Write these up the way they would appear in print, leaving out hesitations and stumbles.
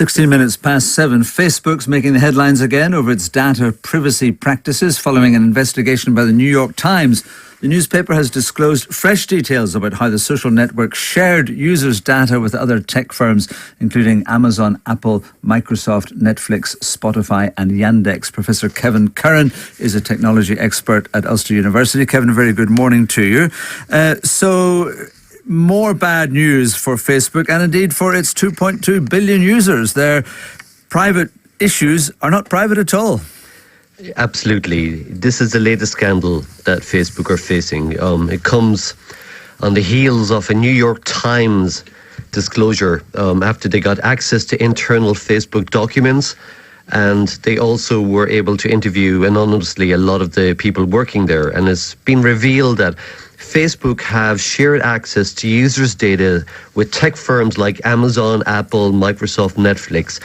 16 minutes past 7. Facebook's making the headlines again over its data privacy practices following an investigation by the New York Times. The newspaper has disclosed fresh details about how the social network shared users' data with other tech firms, including Amazon, Apple, Microsoft, Netflix, Spotify and Yandex. Professor Kevin Curran is a technology expert at Ulster University. Kevin, a very good morning to you. More bad news for Facebook and indeed for its 2.2 billion users. Their private issues are not private at all. Absolutely. This is the latest scandal that Facebook are facing. It comes on the heels of a New York Times disclosure after they got access to internal Facebook documents, and they also were able to interview anonymously a lot of the people working there. And it's been revealed that Facebook have shared access to users' data with tech firms like Amazon, Apple, Microsoft, Netflix.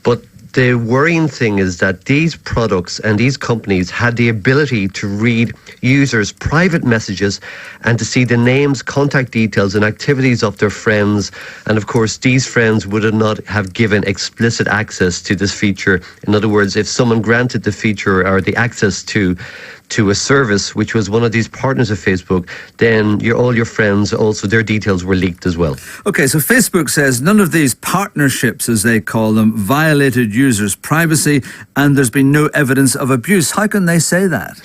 But the worrying thing is that these products and these companies had the ability to read users' private messages and to see the names, contact details and activities of their friends. And of course, these friends would not have given explicit access to this feature. In other words, if someone granted the feature or the access to a service which was one of these partners of Facebook, then all your friends, also their details were leaked as well. Okay, so Facebook says none of these partnerships, as they call them, violated users' privacy, and there's been no evidence of abuse. How can they say that?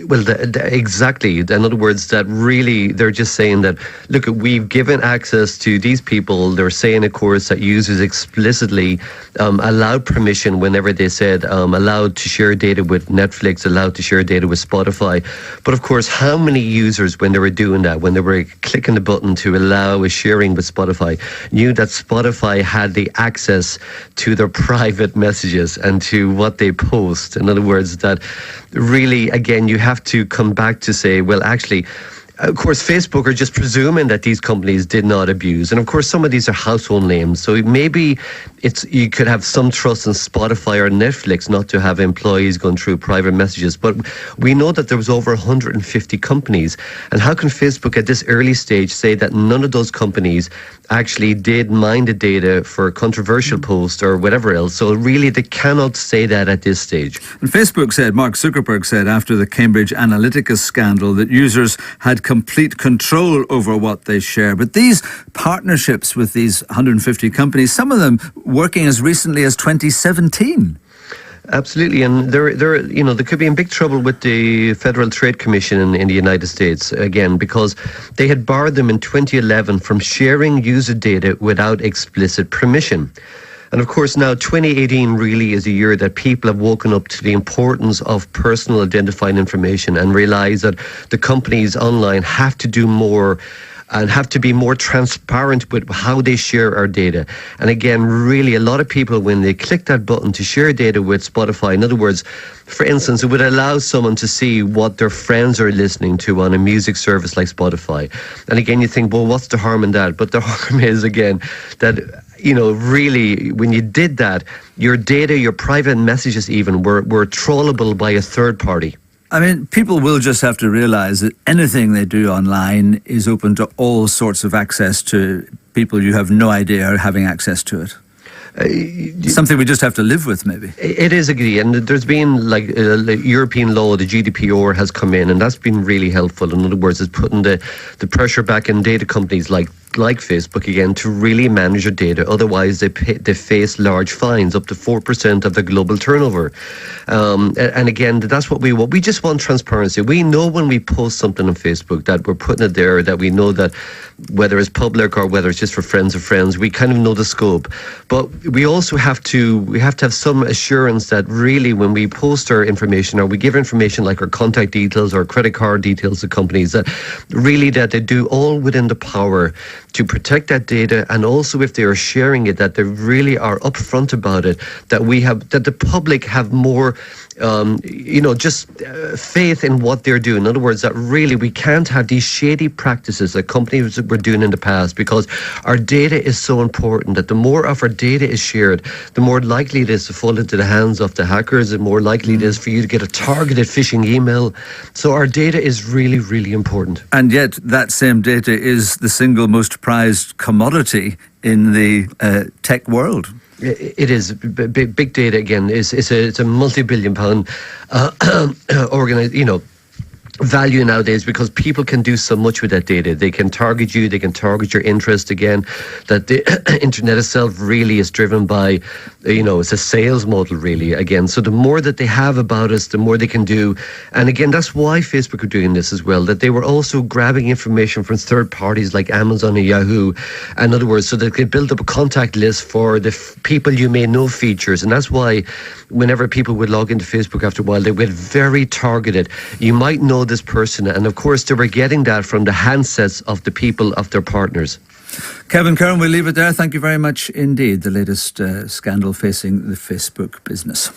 Well, exactly. In other words, that really they're just saying that, look, we've given access to these people. They're saying, of course, that users explicitly allowed permission whenever they said allowed to share data with Netflix, allowed to share data with Spotify. But of course, how many users, when they were doing that, when they were clicking the button to allow a sharing with Spotify, knew that Spotify had the access to their private messages and to what they post? In other words, that really, again, you have to come back to say, well, actually, of course, Facebook are just presuming that these companies did not abuse. And of course, some of these are household names. So maybe you could have some trust in Spotify or Netflix not to have employees going through private messages. But we know that there was over 150 companies. And how can Facebook at this early stage say that none of those companies actually did mine the data for a controversial post or whatever else? So really, they cannot say that at this stage. And Facebook said, Mark Zuckerberg said after the Cambridge Analytica scandal that users had complete control over what they share. But these partnerships with these 150 companies, some of them working as recently as 2017. Absolutely, and there could be in big trouble with the Federal Trade Commission in the United States, again, because they had barred them in 2011 from sharing user data without explicit permission. And of course, now 2018 really is a year that people have woken up to the importance of personal identifying information and realize that the companies online have to do more and have to be more transparent with how they share our data. And again, really, a lot of people, when they click that button to share data with Spotify, in other words, for instance, it would allow someone to see what their friends are listening to on a music service like Spotify. And again, you think, well, what's the harm in that? But the harm is, again, that really, when you did that, your data, your private messages even, were trollable by a third party. I mean, people will just have to realise that anything they do online is open to all sorts of access to people you have no idea are having access to it. Something we just have to live with, maybe. It is, agree. And there's been European law, the GDPR has come in, and that's been really helpful. In other words, it's putting the pressure back in data companies like Facebook again to really manage your data. Otherwise, they face large fines, up to 4% of the global turnover. And again, that's what we want. We just want transparency. We know when we post something on Facebook that we're putting it there, that we know that whether it's public or whether it's just for friends of friends, we kind of know the scope. But we also have to have some assurance that really when we post our information or we give information like our contact details or credit card details to companies, that really that they do all within the power to protect that data, and also if they are sharing it, that they really are upfront about it, that the public have more faith in what they're doing. In other words, that really we can't have these shady practices that companies were doing in the past, because our data is so important that the more of our data is shared, the more likely it is to fall into the hands of the hackers, the more likely it is for you to get a targeted phishing email. So our data is really, really important. And yet that same data is the single most prized commodity in the tech world. it is big data again. It's a multi-billion-pound value nowadays, because people can do so much with that data. They can target you, they can target your interest again. That the internet itself really is driven by, it's a sales model really again. So the more that they have about us, the more they can do. And again, that's why Facebook are doing this as well, that they were also grabbing information from third parties like Amazon and Yahoo. In other words, so they could build up a contact list for the people you may know features. And that's why whenever people would log into Facebook after a while, they would get very targeted. You might know this person, and of course they were getting that from the handsets of the people of their partners. Kevin Curran, we'll leave it there. Thank you very much indeed. The latest scandal facing the Facebook business.